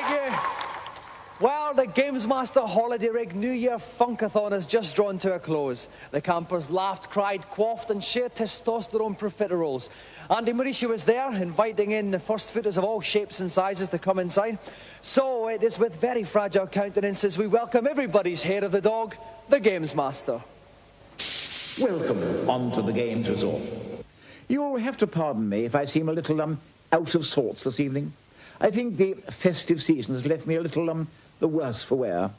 you. Well, the Gamesmaster Holiday Rig New Year Funkathon has just drawn to a close. The campers laughed, cried, quaffed and shared testosterone profiteroles. Andy Mauricio was there, inviting in the first footers of all shapes and sizes to come inside. So it is with very fragile countenances we welcome everybody's hair of the dog, the Gamesmaster. Welcome onto the Games Resort. You'll have to pardon me if I seem a little out of sorts this evening. I think the festive season has left me a little the worse for wear.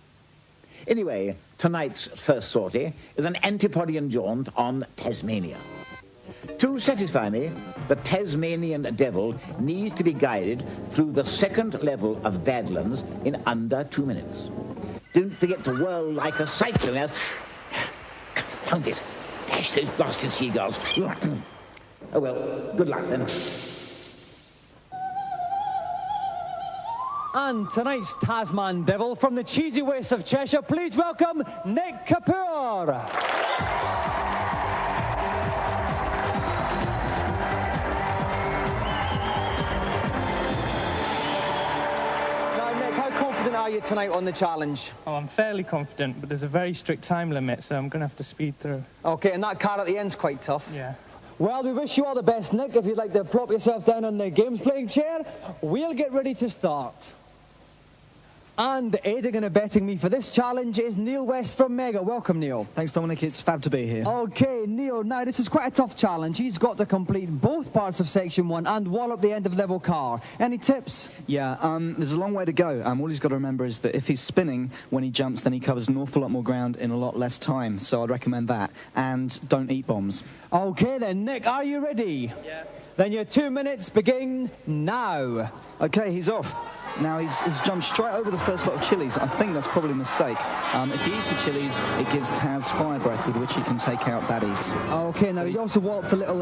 Anyway, tonight's first sortie is an Antipodean jaunt on Tasmania. To satisfy me, the Tasmanian devil needs to be guided through the second level of Badlands in under 2 minutes. Don't forget to whirl like a cyclone as... Confound it. Dash those blasted seagulls. Oh well, good luck then. And tonight's Tasman Devil from the cheesy wastes of Cheshire, please welcome Nick Kapoor. Now, Nick, how confident are you tonight on the challenge? Oh, I'm fairly confident, but there's a very strict time limit, so I'm going to have to speed through. OK, and that car at the end's quite tough. Yeah. Well, we wish you all the best, Nick. If you'd like to plop yourself down on the games playing chair, we'll get ready to start. And aiding and abetting me for this challenge is Neil West from Mega. Welcome, Neil. Thanks, Dominic. It's fab to be here. OK, Neil, now this is quite a tough challenge. He's got to complete both parts of Section 1 and wallop the end of level car. Any tips? Yeah, there's a long way to go. All he's got to remember is that if he's spinning when he jumps, then he covers an awful lot more ground in a lot less time. So I'd recommend that. And don't eat bombs. OK then, Nick, are you ready? Yeah. Then your 2 minutes begin now. OK, he's off. Now, he's jumped straight over the first lot of chilies. I think that's probably a mistake. If he eats the chilies, it gives Taz fire breath with which he can take out baddies. OK, now he also walloped a little...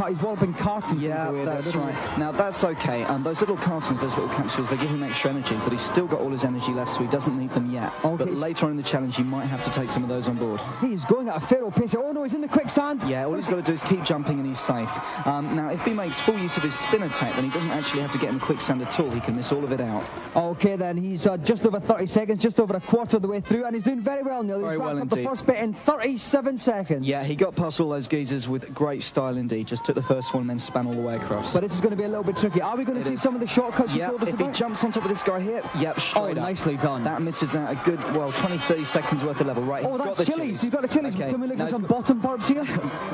he's walloping cartons. Yeah, that's right. Now, that's OK. Those little cartons, those little capsules, they give him extra energy, but he's still got all his energy left, so he doesn't need them yet. Okay. But later on in the challenge, he might have to take some of those on board. He's going at a feral pace. Oh, no, he's in the quicksand. Yeah, all he's got to do is keep jumping and he's safe. Now, if he makes full use of his spin attack, then he doesn't actually have to get in the quicksand at all. He can miss all of it out. OK, then he's just over 30 seconds, just over a quarter of the way through, and he's doing very well, Neil. He's wrapped up the first bit in 37 seconds. Yeah, he got past all those geezers with great style indeed. Just took the first one and then span all the way across. But this is going to be a little bit tricky. Are we going to see some of the shortcuts you told us about? If he jumps on top of this guy here, yep, straight up. Nicely done. That misses out a good, 20-30 seconds worth of level, right? Oh, that's chilies. He's got the chilies. Okay. Can we look at some bottom burps here?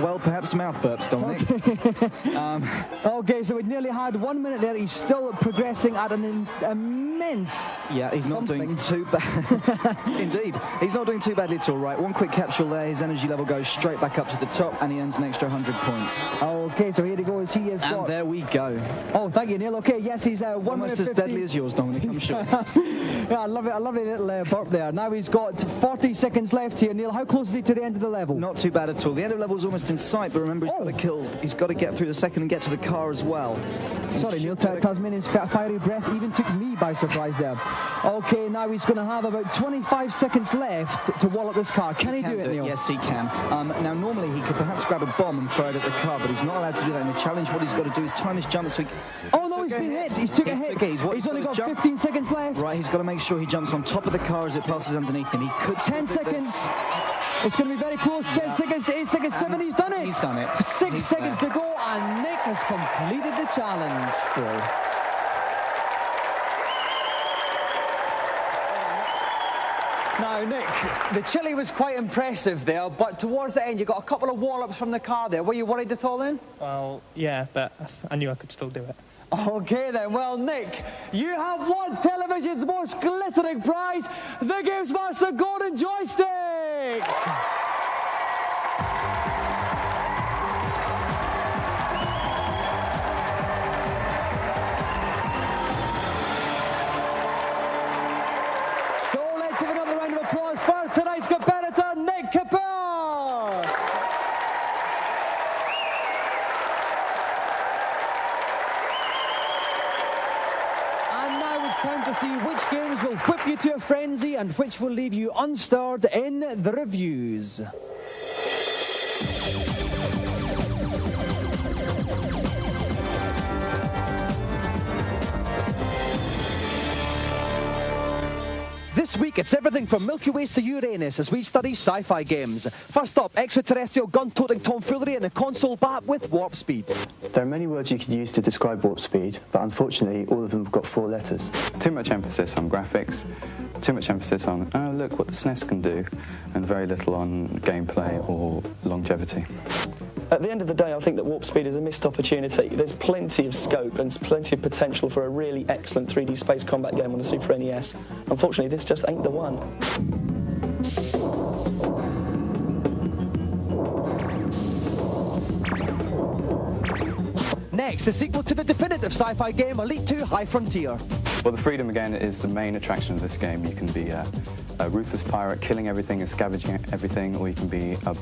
Well, perhaps mouth burps, Dominic. OK, so we nearly had 1 minute there. He's still progressing at an immense... Yeah, he's not doing too bad. Indeed, he's not doing too badly at all, right? One quick capsule there, his energy level goes straight back up to the top, and he earns an extra 100 points. OK, so here he goes. He is. And there we go. Oh, thank you, Neil. OK, yes, he's 1 almost minute 50. as deadly as yours, Dominic, I'm sure. Yeah, I love it. I love a little burp there. Now he's got 40 seconds left here, Neil. How close is he to the end of the level? Not too bad at all. The end of the level is almost in sight, but remember, he's got to get through the second and get to the car as well. Sorry, Neil, Tasmanian's fiery breath even took me by surprise there. OK, now he's going to have about 25 seconds left to wallop this car. Can he do it, Neil? Yes, he can. Now, normally he could perhaps grab a bomb and throw it at the car, but he's not allowed to do that in the challenge. What he's got to do is time his jump so he... Oh, no, he's been hit. He's took a hit. He's only got 15 seconds left. Right, he's got to make sure he jumps on top of the car as it passes underneath him. He could... 10 seconds. It's going to be very close. 10 seconds, 8 seconds, 7. He's done it. He's done it. 6 seconds to go, and Nick has completed the challenge. Cool. Now, Nick, the chili was quite impressive there, but towards the end, you got a couple of wallops from the car there. Were you worried at all then? Well, yeah, but I knew I could still do it. OK then, well, Nick, you have won television's most glittering prize, the Gamesmaster Golden Joystick! So let's have another round of applause for tonight's competitor, Nick Kapoor! And now it's time to see which games will whip you to a frenzy and which will leave you unstirred in the reviews. This week, it's everything from Milky Ways to Uranus as we study sci-fi games. First up, extraterrestrial gun-toting tomfoolery in a console bat with warp speed. There are many words you could use to describe warp speed, but unfortunately, all of them have got 4 letters. Too much emphasis on graphics, too much emphasis on, oh, look what the SNES can do, and very little on gameplay or longevity. At the end of the day, I think that warp speed is a missed opportunity. There's plenty of scope and plenty of potential for a really excellent 3D space combat game on the Super NES. Unfortunately, this just ain't the one. Next, the sequel to the definitive sci-fi game Elite 2 High Frontier. Well, the freedom, again, is the main attraction of this game. You can be a ruthless pirate, killing everything and scavenging everything, or you can be a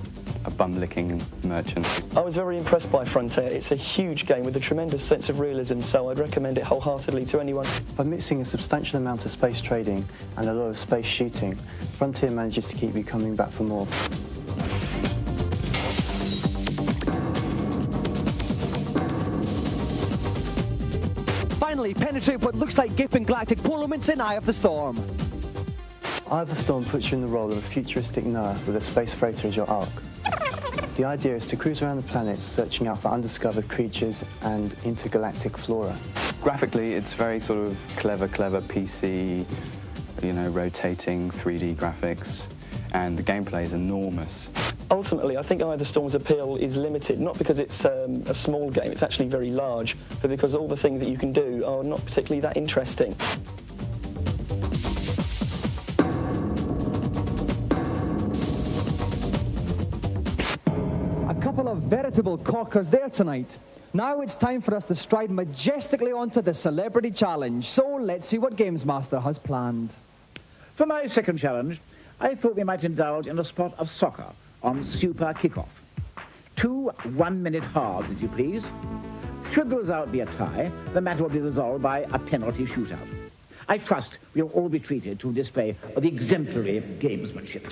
bum-licking merchant. I was very impressed by Frontier. It's a huge game with a tremendous sense of realism, so I'd recommend it wholeheartedly to anyone. By mixing a substantial amount of space trading and a lot of space shooting, Frontier manages to keep you coming back for more. Finally, penetrate what looks like gaping galactic parliaments in Eye of the Storm. Eye of the Storm puts you in the role of a futuristic Noah with a space freighter as your ark. The idea is to cruise around the planets searching out for undiscovered creatures and intergalactic flora. Graphically, it's very sort of clever PC, you know, rotating 3D graphics, and the gameplay is enormous. Ultimately, I think Eye of the Storm's appeal is limited, not because it's a small game, it's actually very large, but because all the things that you can do are not particularly that interesting. A couple of veritable corkers there tonight. Now it's time for us to stride majestically onto the Celebrity Challenge. So let's see what Gamesmaster has planned. For my second challenge, I thought we might indulge in a spot of soccer on Super Kickoff. 2 one-minute halves, if you please. Should the result be a tie, the matter will be resolved by a penalty shootout. I trust we'll all be treated to a display of exemplary gamesmanship.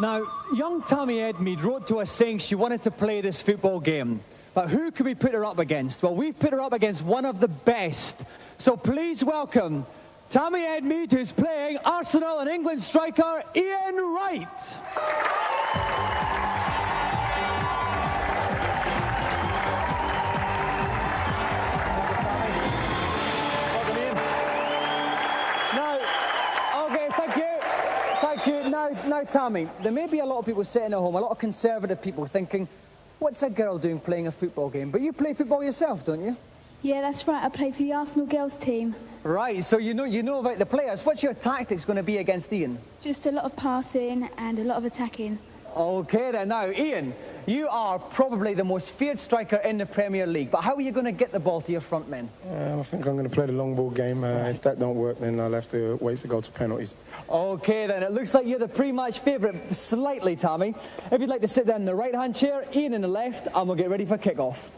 Now, young Tammy Edmead wrote to us saying she wanted to play this football game. But who could we put her up against? Well, we've put her up against one of the best. So please welcome Tammy Edmead, who's playing Arsenal and England striker Ian Wright. Welcome, Ian. Now, okay, thank you. Thank you. Now, Tammy, there may be a lot of people sitting at home, a lot of conservative people thinking, what's a girl doing playing a football game? But you play football yourself, don't you? Yeah, that's right. I play for the Arsenal girls team. Right, so you know about the players. What's your tactics going to be against Ian? Just a lot of passing and a lot of attacking. Okay then, now Ian, you are probably the most feared striker in the Premier League, but how are you going to get the ball to your front men? I think I'm going to play the long ball game. If that don't work, then I'll have to wait to go to penalties. Okay then, it looks like you're the pre-match favourite slightly, Tammy. If you'd like to sit down in the right-hand chair, Ian in the left, and we'll get ready for kick-off.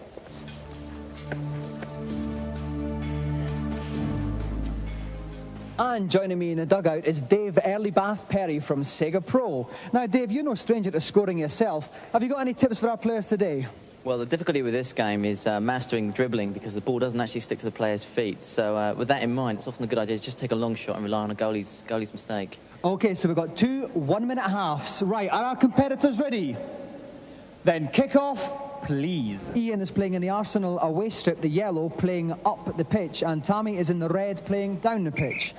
And joining me in the dugout is Dave Earlybath Perry from Sega Pro. Now, Dave, you're no stranger to scoring yourself. Have you got any tips for our players today? Well, the difficulty with this game is mastering dribbling because the ball doesn't actually stick to the player's feet. So with that in mind, it's often a good idea to just take a long shot and rely on a goalie's mistake. OK, so we've got 2 one-minute halves. Right, are our competitors ready? Then kick off, please. Ian is playing in the Arsenal away strip, the yellow, playing up the pitch, and Tammy is in the red, playing down the pitch.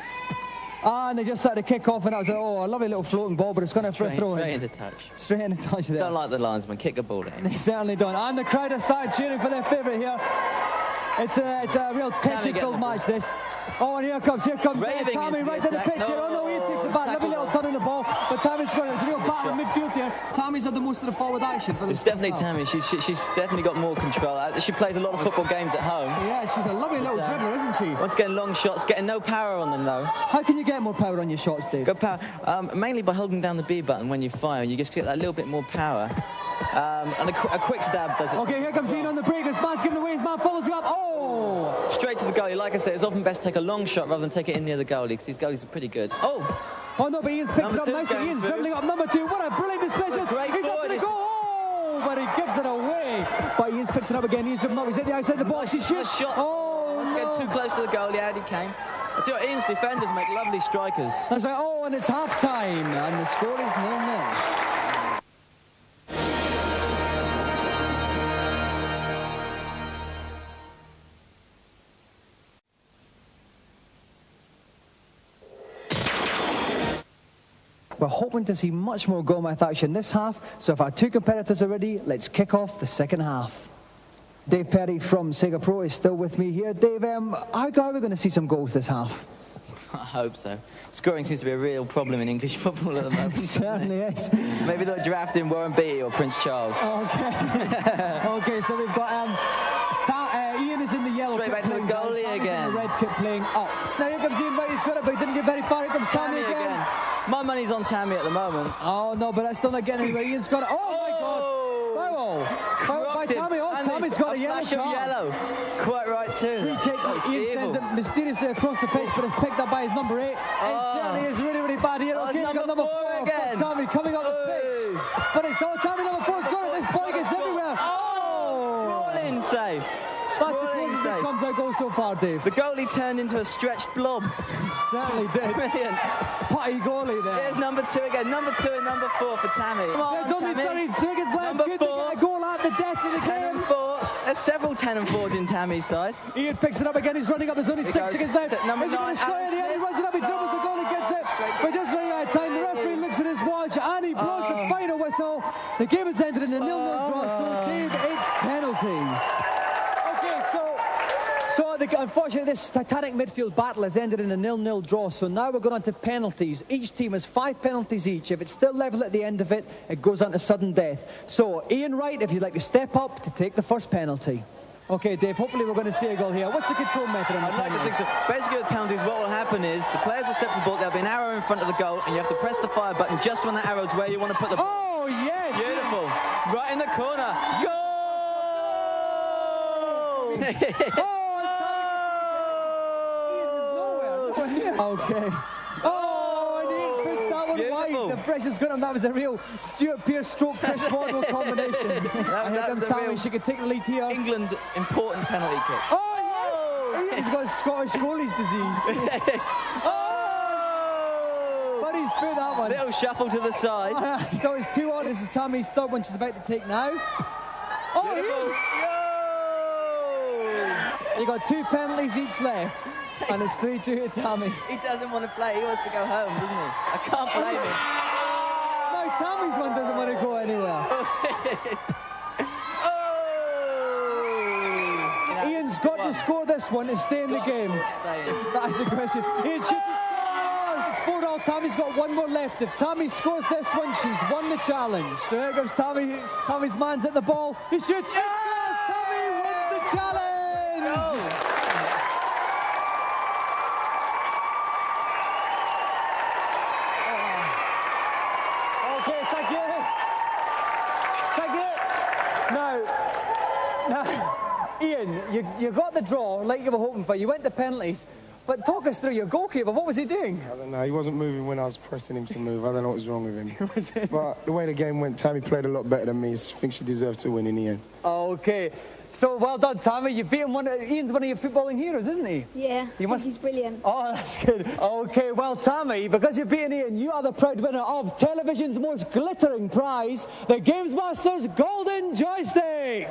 And they just started to kick off, and I was like, oh, a lovely little floating ball, but it's going for a throw in. Straight into touch. Straight into touch there. Don't like the linesman, kick a ball in. They certainly don't. And the crowd have started cheering for their favourite here. It's a real tension-filled match, this. Oh, and here comes Tammy right to the pitch here. Oh no, Ian takes it back. Lovely little turn on the ball, but Tammy's got it. It's a real battle in midfield here. Tammy's had the most of the forward action for this. It's definitely Tammy. She's definitely got more control. She plays a lot of football games at home. Yeah, she's a lovely little dribbler, isn't she? Once getting long shots, getting no power on them though. How can you get more power on your shots, Dave? Good power. Mainly by holding down the B button when you fire. You just get that little bit more power. And a quick stab does it. Okay, here comes Ian on the break. This man's giving away. His man follows it up. Oh! Straight to the goalie. Like I said, it's often best to take a long shot rather than take it in near the goalie because these goalies are pretty good. Oh no, but Ian's picked it up nicely. Ian's dribbling up number 2. What a brilliant display. He's up for the goal. Oh, but he gives it away. But Ian's picked it up again. Ian's dribbling up. He's at the outside of the box. He shoots. Shot. Oh, Once again, too close to the goalie, out he came. I tell you what, Ian's defenders make lovely strikers. That's like, oh, and it's half-time, and the score is 0-0. We're hoping to see much more goal-mouth action this half, so if our two competitors are ready, let's kick off the second half. Dave Perry from Sega Pro is still with me here. Dave, how are we going to see some goals this half? I hope so. Scoring seems to be a real problem in English football at the moment. Certainly is. Maybe they'll draft in Warren Beatty or Prince Charles. Okay. Okay, so we've got Ian is in the yellow Straight kit back to the playing down, goalie Tommy's again. in the red kit playing up. Now here comes Ian, right, he's got it, but he didn't get very far. Here comes Tammy again. My money's on Tammy at the moment. Oh, no, but that's still not getting anywhere. Ian's got it. Oh, my God. Foul by Tammy. Oh, Tammy's got a yellow flash of card. yellow. Quite right, too. Free kick. Ian sends it mysteriously across the pitch, but it's picked up by his number 8. It certainly is really, really bad here. Okay, number number 4 again. Tammy coming up the pitch. But it's all Tammy number 4's got it. This boy gets everywhere. Sprawling save. That's the closest it comes out goal so far, Dave. The goalie turned into a stretched blob. Certainly did. Brilliant. Putty goalie there. Here's number 2 again. Number 2 and number 4 for Tammy. Come on, There's only 30 seconds left. Number Good 4. to get a goal at the death of the 10 game. and 4. There's several 10 and 4s in Tammy's side. Ian picks it up again. He's running up. There's only 6 seconds left. Number Is he 9, going to score in the end? He runs it up. He dribbles the goal. He gets it. But just running out of time. The referee looks at his watch and he blows the final whistle. The game is ended in a 0-0 draw. So, Dave, it's penalties. Okay, so unfortunately, this titanic midfield battle has ended in a 0-0 draw. So now we're going on to penalties. Each team has 5 penalties each. If it's still level at the end of it, it goes on to sudden death. So, Ian Wright, if you'd like to step up to take the first penalty. Okay, Dave, hopefully we're going to see a goal here. What's the control method on the I'd like to think so. Basically, with penalties, what will happen is the players will step to the ball. There'll be an arrow in front of the goal, and you have to press the fire button just when that arrow's where you want to put the ball. Oh, yes! Beautiful. Right in the corner. Goal! Okay. Oh, and he puts that one wide. The pressure's got him. That was a real Stuart Pearce stroke Chris Waddle combination. And here comes Tammy. She could take the lead here. England important penalty kick. Oh, yes! He's got Scottish goalie's disease. But he's through that one. Little shuffle to the side. So it's 2-1. This is Tammy's third one she's about to take now. You got 2 penalties each left. And it's 3-2 to Tammy. He doesn't want to play. He wants to go home, doesn't he? I can't blame him. No, Tammy's one doesn't want to go anywhere. Ian's got to score this one to stay in the game. That's aggressive. Ian shoots. It's 4-all. Tammy's got one more left. If Tammy scores this one, she's won the challenge. So here goes Tammy. Tammy's man's at the ball. He shoots. Yes! Tammy wins the challenge! Oh. Ian, you got the draw like you were hoping for. You went to penalties. But talk us through your goalkeeper. What was he doing? I don't know. He wasn't moving when I was pressing him to move. I don't know what was wrong with him. But the way the game went, Tammy played a lot better than me. I think she deserved to win in the end. Okay. So well done, Tammy. You've beaten Ian's one of your footballing heroes, isn't he? Yeah, he's brilliant. Oh, that's good. Okay, well, Tammy, because you've beaten Ian, you are the proud winner of television's most glittering prize, the Gamesmaster's Golden Joystick.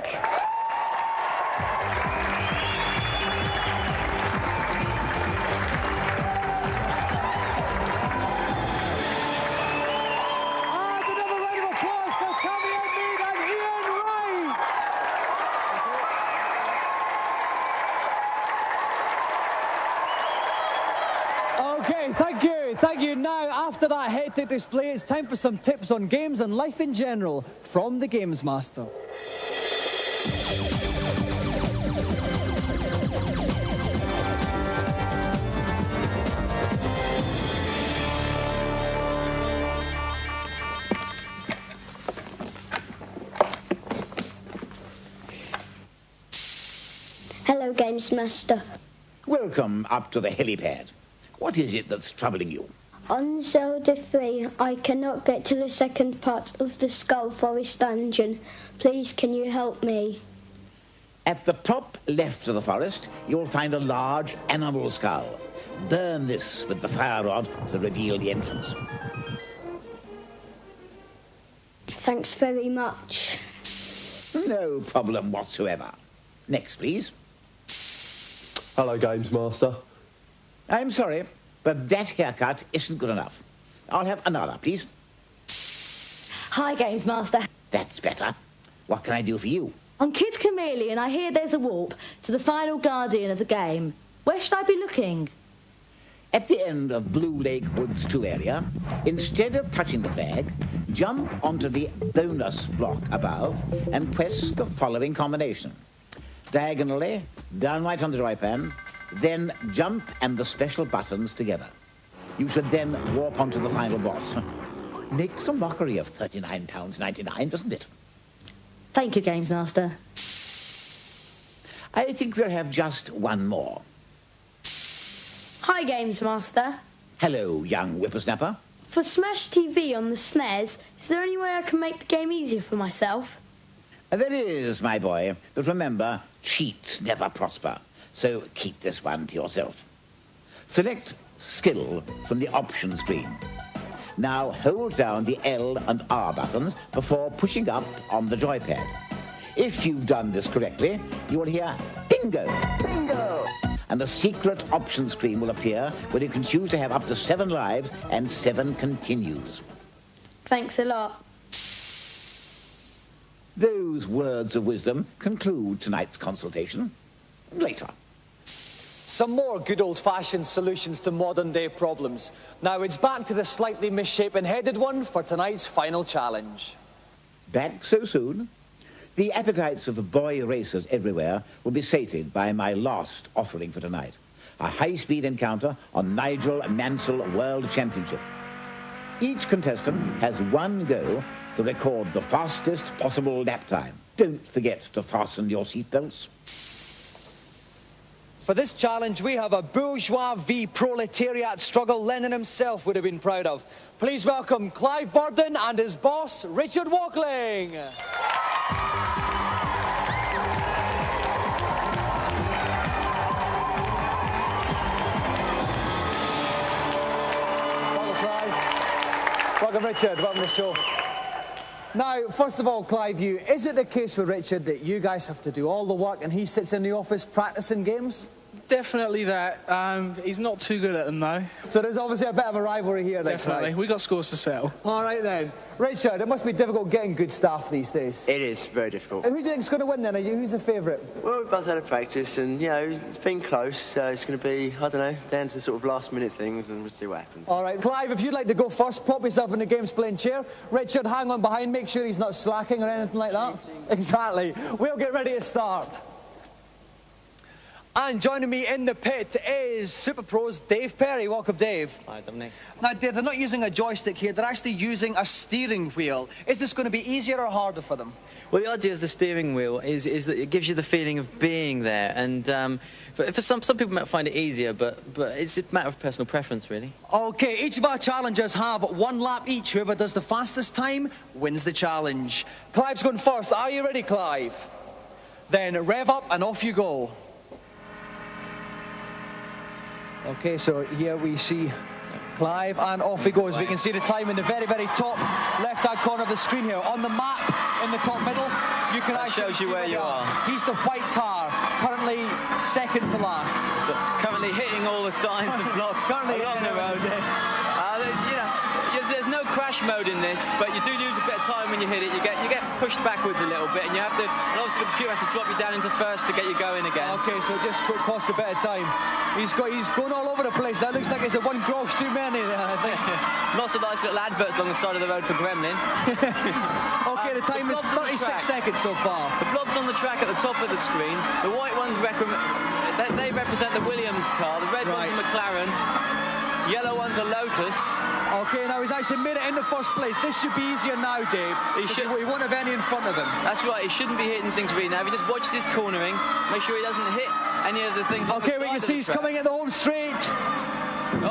Thank you. Now, after that hectic display, it's time for some tips on games and life in general from the Gamesmaster. Hello, Gamesmaster. Welcome up to the helipad. What is it that's troubling you? On Zelda 3, I cannot get to the second part of the Skull Forest dungeon. Please, can you help me? At the top left of the forest, you'll find a large animal skull. Burn this with the fire rod to reveal the entrance. Thanks very much. No problem whatsoever. Next, please. Hello, Gamesmaster. I'm sorry, but that haircut isn't good enough. I'll have another, please. Hi, Gamesmaster. That's better. What can I do for you? On Kid Chameleon, I hear there's a warp to the final guardian of the game. Where should I be looking? At the end of Blue Lake Woods 2 area, instead of touching the flag, jump onto the bonus block above and press the following combination. Diagonally, downright on the joypad, then jump and the special buttons together. You should then warp onto the final boss. Makes a mockery of £39.99, doesn't it? Thank you, Gamesmaster. I think we'll have just one more. Hi, Gamesmaster. Hello, young whippersnapper. For Smash TV on the SNES, is there any way I can make the game easier for myself? There is, my boy, but remember, cheats never prosper, so keep this one to yourself. Select Skill from the options screen. Now hold down the L and R buttons before pushing up on the joypad. If you've done this correctly, you will hear bingo, bingo, and the secret option screen will appear where you can choose to have up to 7 lives and 7 continues. Thanks a lot. Those words of wisdom conclude tonight's consultation. Later. Some more good old-fashioned solutions to modern-day problems. Now it's back to the slightly misshapen headed one for tonight's final challenge. Back so soon? The appetites of boy racers everywhere will be sated by my last offering for tonight. A high-speed encounter on Nigel Mansell World Championship. Each contestant has one go to record the fastest possible lap time. Don't forget to fasten your seatbelts. For this challenge, we have a bourgeois v proletariat struggle Lenin himself would have been proud of. Please welcome Clive Burden and his boss, Richard Wakeling. Welcome, Richard. Welcome to the show. Now, first of all, Clive, is it the case with Richard that you guys have to do all the work and he sits in the office practicing games? Definitely that. He's not too good at them, though. So there's obviously a bit of a rivalry here, then, Definitely. Clive. We got scores to settle. All right, then. Richard, it must be difficult getting good staff these days. It is very difficult. And who do you think's going to win, then? Who's the favourite? Well, we've both had a practice, and, you know, it's been close, so it's going to be, I don't know, down to sort of last-minute things, and we'll see what happens. All right, Clive, if you'd like to go first, pop yourself in the game's playing chair. Richard, hang on behind, make sure he's not slacking or anything like that. Exactly. We'll get ready to start. And joining me in the pit is Super Pros Dave Perry. Welcome, Dave. Hi, Dominic. Now, Dave, they're not using a joystick here. They're actually using a steering wheel. Is this going to be easier or harder for them? Well, the idea of the steering wheel is that it gives you the feeling of being there. And for some people might find it easier, but it's a matter of personal preference, really. OK, each of our challengers have 1 lap each. Whoever does the fastest time wins the challenge. Clive's going first. Are you ready, Clive? Then rev up and off you go. OK, so here we see Clive, and off he goes. We can see the time in the very, very top left-hand corner of the screen here. On the map, in the top middle, you can actually shows you see where you are. He's the white car, currently second to last. So currently hitting all the signs and blocks currently along the road. You know, there's no crash mode in this, but you do lose a bit of time when you hit it. You get pushed backwards a little bit, and you have to. And obviously the computer has to drop you down into first to get you going again. OK, so it just costs a bit of time. He's going all over the place. That looks like it's a 1 grosh too many there, I think. Lots of nice little adverts along the side of the road for Gremlin. OK, the time is 36 seconds so far. The blobs on the track at the top of the screen. The white ones they represent the Williams car. The red one's a McLaren. Yellow one's a Lotus. OK, now he's actually made it in the first place. This should be easier now, Dave. He won't have any in front of him. That's right, he shouldn't be hitting things really now. If he just watches his cornering, make sure he doesn't hit any of the things. OK, we can see he's coming at the home straight.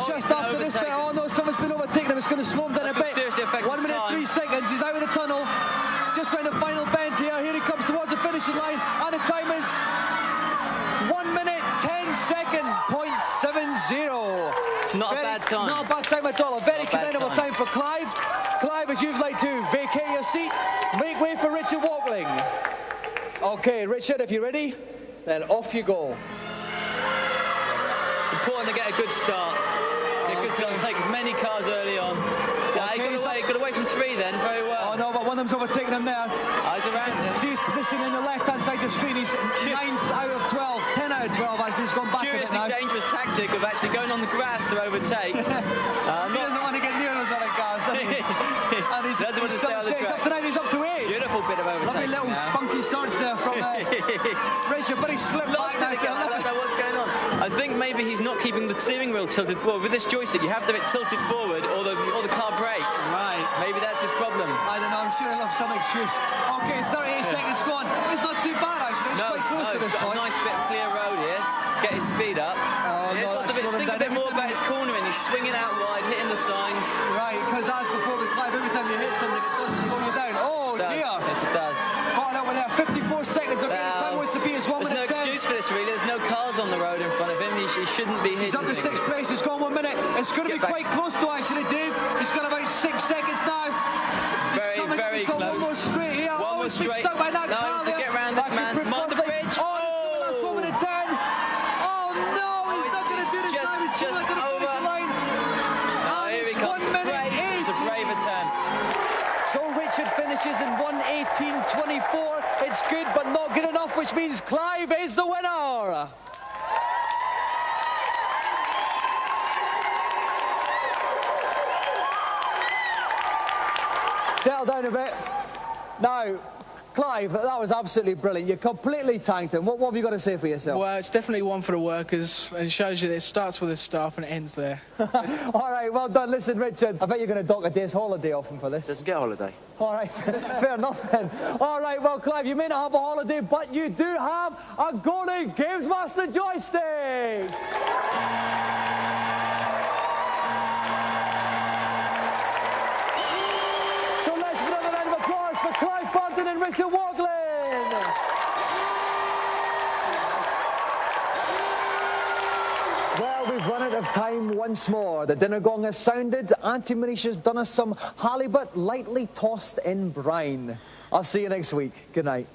Just after this bit, oh no, someone's been overtaken him. It's going to slow him down a bit. Seriously affect 1 minute, 3 seconds. He's out of the tunnel. Just round the final bend here. Here he comes towards the finishing line. And the time is 7-0. It's not a bad time. Not a bad time at all. A very commendable time for Clive. Clive, as you'd like to vacate your seat, make way for Richard Walkling. Okay, Richard, if you're ready, then off you go. It's important to get a good start. Get a good start and take as many cars early on. He got away from 3 then, very well. Oh no, but one of them's overtaken him there. Eyes around him. See his position in the left-hand side of the screen. He's 9 out of 12, 10 out of 12 as he's gone back. Curiously dangerous tactic of actually going on the grass to overtake. He doesn't want to get near those other cars, does he? And he's up tonight, he's up to 8. Beautiful bit of overtaking. Lovely little spunky surge there from Richard, but he slipped lost back it again. I don't know what's going on. I think maybe he's not keeping the steering wheel tilted forward. With this joystick, you have to have it tilted forward or the car brakes. Right. Maybe that's his problem. I don't know, I'm sure he'll have some excuse. Okay, 38 seconds gone. It's not too bad, actually. It's quite close to this point. A nice bit of clear road here. Get his speed up. Think a bit more about his cornering. He's swinging out wide, hitting the signs. Right, because as before with Clive, every time you hit something, it does slow you down. Oh, dear. Yes, it does. Caught over there, 54 seconds. Okay, the time wants to be his 1 minute 10. There's no excuse for this, really. There's no cars on the road in front of him. He shouldn't be hitting. He's up to 6th place. He's gone 1 minute. It's going to be quite close though, actually, Dave. He's got about 6 seconds now. Very close. One more straight here. One more straight. Stuck by that car to get around this man. Mind the bridge. Oh, that's 1 minute 10. Oh, no. He's not going to do this time. He's just over the line. No, here he comes. It's a brave attempt. So Richard finishes in 1:18.24. It's good, but not good enough, which means Clive is the winner. Settle down a bit. Now, Clive, that was absolutely brilliant. You completely tanked him. What have you got to say for yourself? Well, it's definitely one for the workers, and it shows you that it starts with the staff and it ends there. All right, well done. Listen, Richard, I bet you're going to dock a day's holiday off him for this. Doesn't get a holiday. All right, fair enough then. All right, well, Clive, you may not have a holiday, but you do have a golden Gamesmaster joystick. So let's give another round of applause for Clive Barton and Richard Walkling. Well, we've run out of time once more. The dinner gong has sounded. Auntie Marisha's done us some halibut lightly tossed in brine. I'll see you next week. Good night.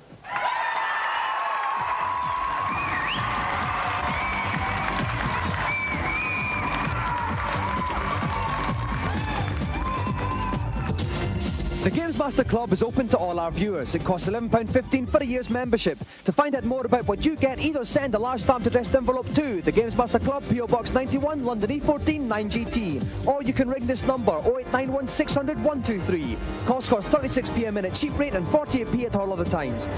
The Gamesmaster Club is open to all our viewers. It costs £11.15 for a year's membership. To find out more about what you get, either send a large stamped addressed envelope to the Gamesmaster Club, PO Box 91, London E14 9GT. Or you can ring this number, 0891 600 123. Calls cost 36p a minute cheap rate and 48p at all other times.